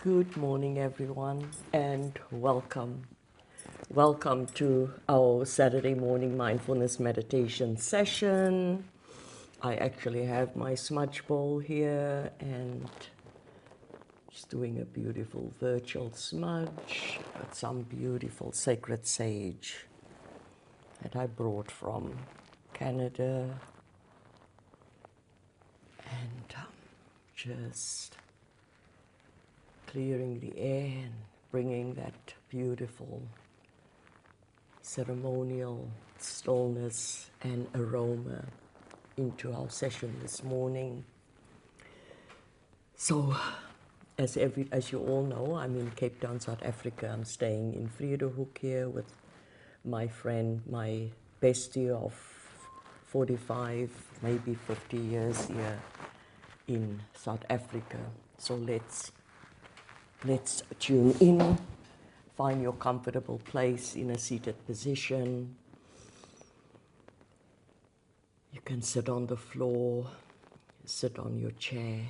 Good morning, everyone, and welcome. Welcome to our Saturday morning mindfulness meditation session. I actually have my smudge bowl here and just doing a beautiful virtual smudge with some beautiful sacred sage that I brought from Canada. And just clearing the air and bringing that beautiful ceremonial stillness and aroma into our session this morning. So, as you all know, I'm in Cape Town, South Africa. I'm staying in Vredehoek here with my friend, my bestie of 45, maybe 50 years here in South Africa. So let's tune in, find your comfortable place in a seated position. You can sit on the floor, sit on your chair,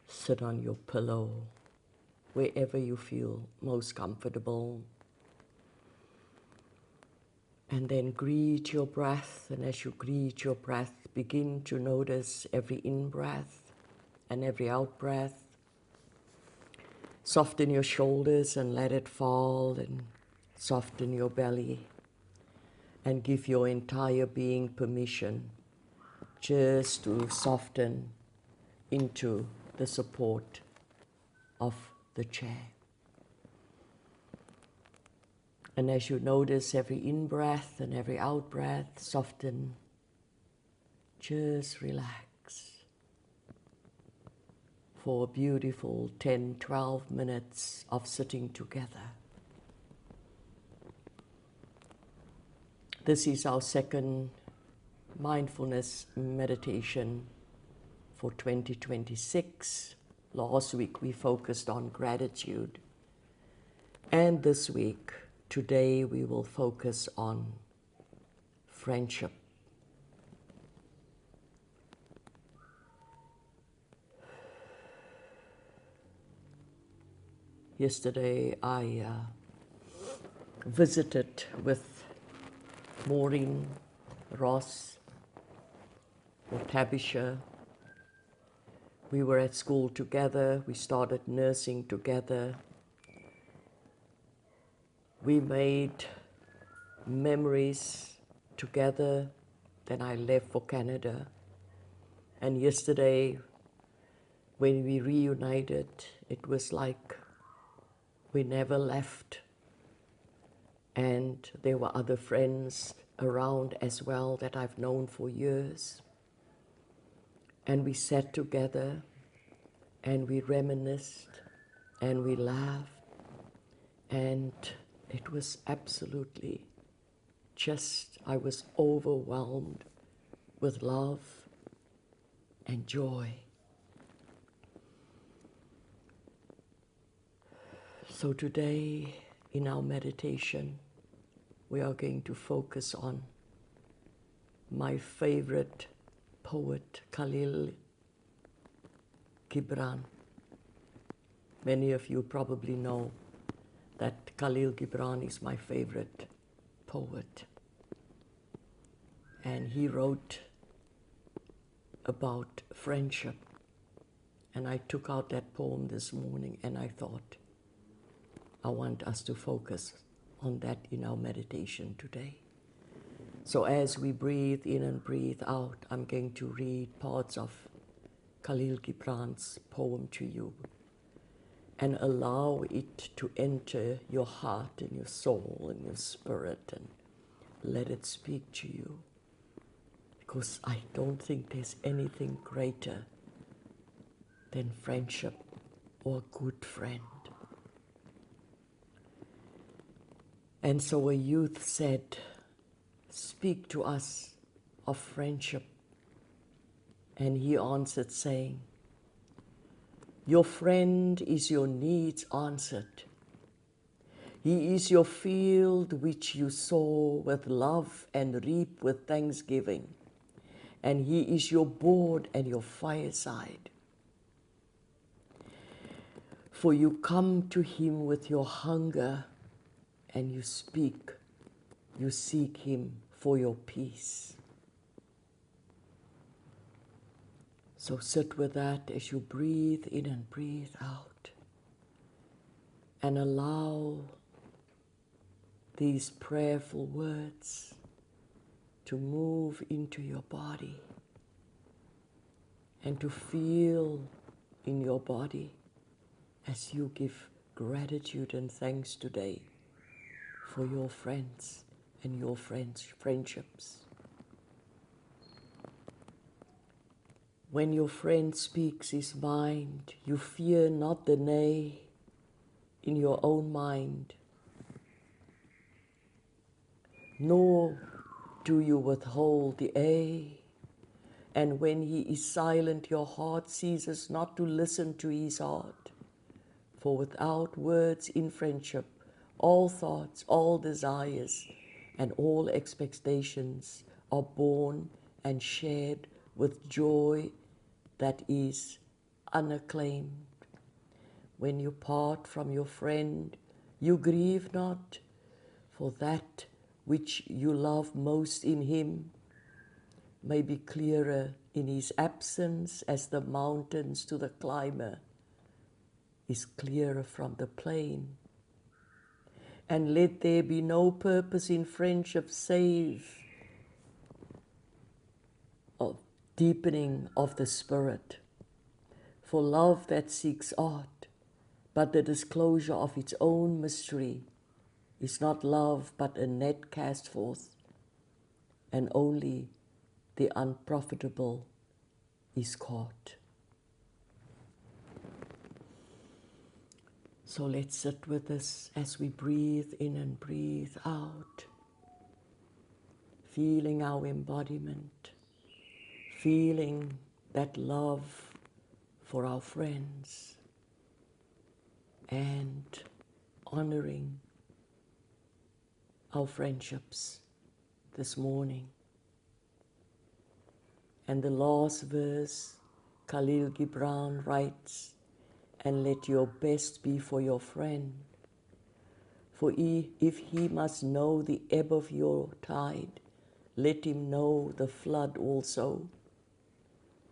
sit on your pillow, wherever you feel most comfortable. And then greet your breath, and as you greet your breath, begin to notice every in-breath and every out-breath. Soften your shoulders and let it fall, and soften your belly and give your entire being permission just to soften into the support of the chair. And as you notice every in-breath and every out-breath, soften, just relax for a beautiful 10, 12 minutes of sitting together. This is our second mindfulness meditation for 2026. Last week we focused on gratitude. And this week, today, we will focus on friendship. Yesterday, I visited with Maureen, Ross, or Tabisha. We were at school together. We started nursing together. We made memories together. Then I left for Canada. And yesterday, when we reunited, it was like we never left. And there were other friends around as well that I've known for years. And we sat together and we reminisced and we laughed. And it was absolutely just, I was overwhelmed with love and joy. So today, in our meditation, we are going to focus on my favorite poet, Kahlil Gibran. Many of you probably know that Kahlil Gibran is my favorite poet. And he wrote about friendship. And I took out that poem this morning and I thought, I want us to focus on that in our meditation today. So as we breathe in and breathe out, I'm going to read parts of Kahlil Gibran's poem to you and allow it to enter your heart and your soul and your spirit and let it speak to you. Because I don't think there's anything greater than friendship or a good friend. And so a youth said, "Speak to us of friendship." And he answered saying, "Your friend is your needs answered. He is your field which you sow with love and reap with thanksgiving. And he is your board and your fireside. For you come to him with your hunger and you speak, you seek him for your peace. So sit with that as you breathe in and breathe out, and allow these prayerful words to move into your body and to feel in your body as you give gratitude and thanks today for your friends and your friendships. When your friend speaks his mind, you fear not the nay in your own mind, nor do you withhold the A. And when he is silent, your heart ceases not to listen to his heart. For without words in friendship, all thoughts, all desires, and all expectations are born and shared with joy that is unacclaimed. When you part from your friend, you grieve not, for that which you love most in him may be clearer in his absence as the mountains to the climber is clearer from the plain. And let there be no purpose in friendship save of deepening of the spirit. For love that seeks art, but the disclosure of its own mystery, is not love but a net cast forth, and only the unprofitable is caught. So let's sit with this as we breathe in and breathe out, feeling our embodiment, feeling that love for our friends, and honoring our friendships this morning. And the last verse, Kahlil Gibran writes, and let your best be for your friend. For if he must know the ebb of your tide, let him know the flood also.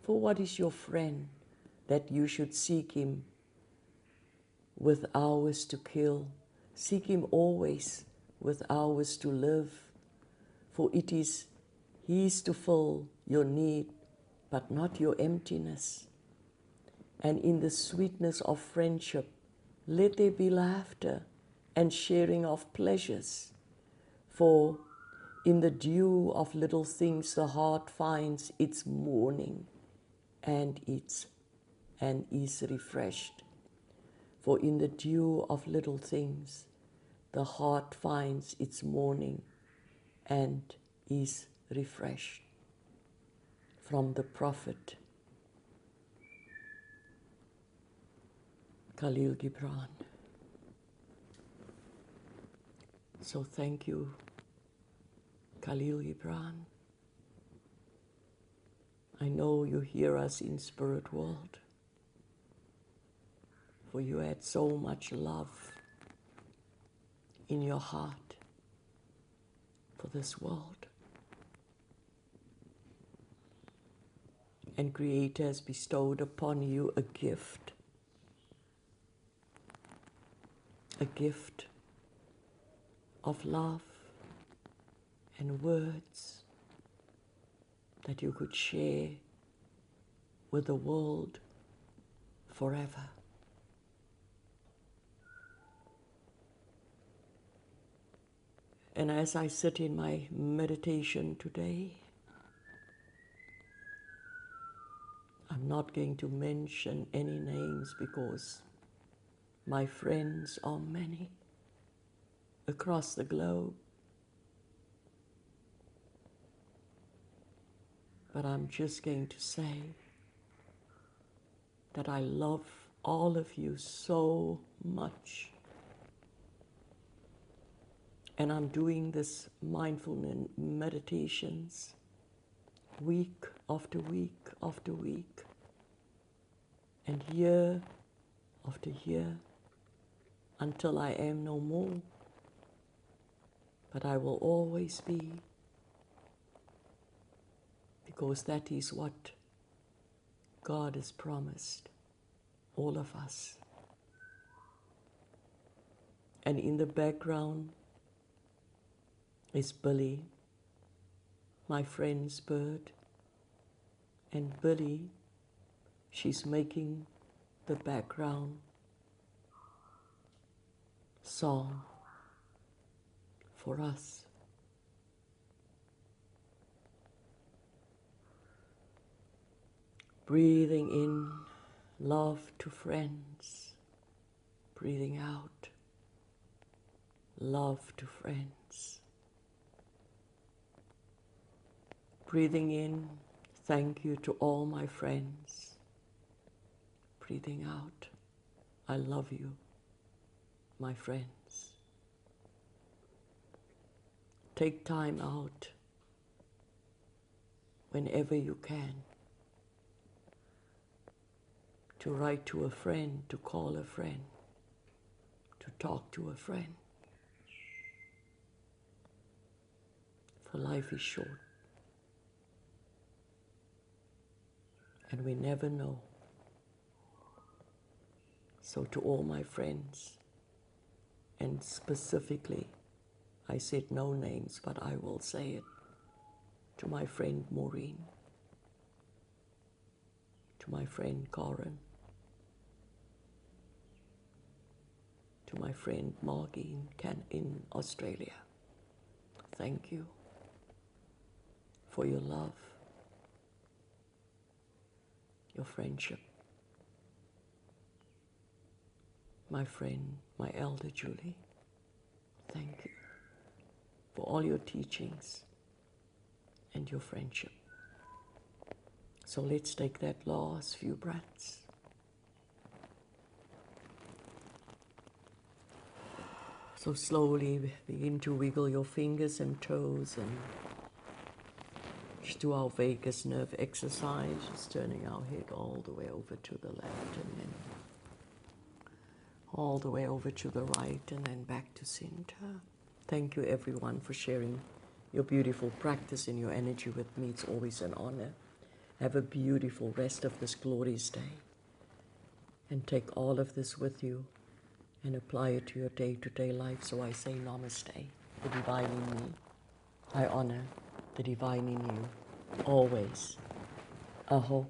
For what is your friend that you should seek him with hours to kill? Seek him always with hours to live. For it is his to fill your need, but not your emptiness. And in the sweetness of friendship, let there be laughter and sharing of pleasures. For in the dew of little things the heart finds its morning and is refreshed. For in the dew of little things the heart finds its morning and is refreshed. From the prophet Kahlil Gibran. So thank you, Kahlil Gibran. I know you hear us in spirit world, for you had so much love in your heart for this world. And Creator has bestowed upon you a gift of love and words that you could share with the world forever. And as I sit in my meditation today, I'm not going to mention any names because my friends are many across the globe. But I'm just going to say that I love all of you so much. And I'm doing this mindfulness meditations week after week after week. And here of the here until I am no more. But I will always be, because that is what God has promised all of us. And in the background is Billy, my friend's bird. And Billy, she's making the background song for us. Breathing in love to friends, breathing out love to friends. Breathing in, thank you to all my friends. Breathing out, I love you, my friends. Take time out whenever you can to write to a friend, to call a friend, to talk to a friend. For life is short, and we never know. So to all my friends, and specifically, I said no names, but I will say it, to my friend Maureen, to my friend Karen, to my friend Margie in Australia. Thank you for your love, your friendship. My friend, my elder Julie, thank you for all your teachings and your friendship. So let's take that last few breaths. So slowly begin to wiggle your fingers and toes and just do our vagus nerve exercise, just turning our head all the way over to the left and then all the way over to the right and then back to center. Thank you everyone for sharing your beautiful practice and your energy with me. It's always an honor. Have a beautiful rest of this glorious day. And take all of this with you and apply it to your day-to-day life. So I say namaste, the divine in me. I honor the divine in you, always. Aho.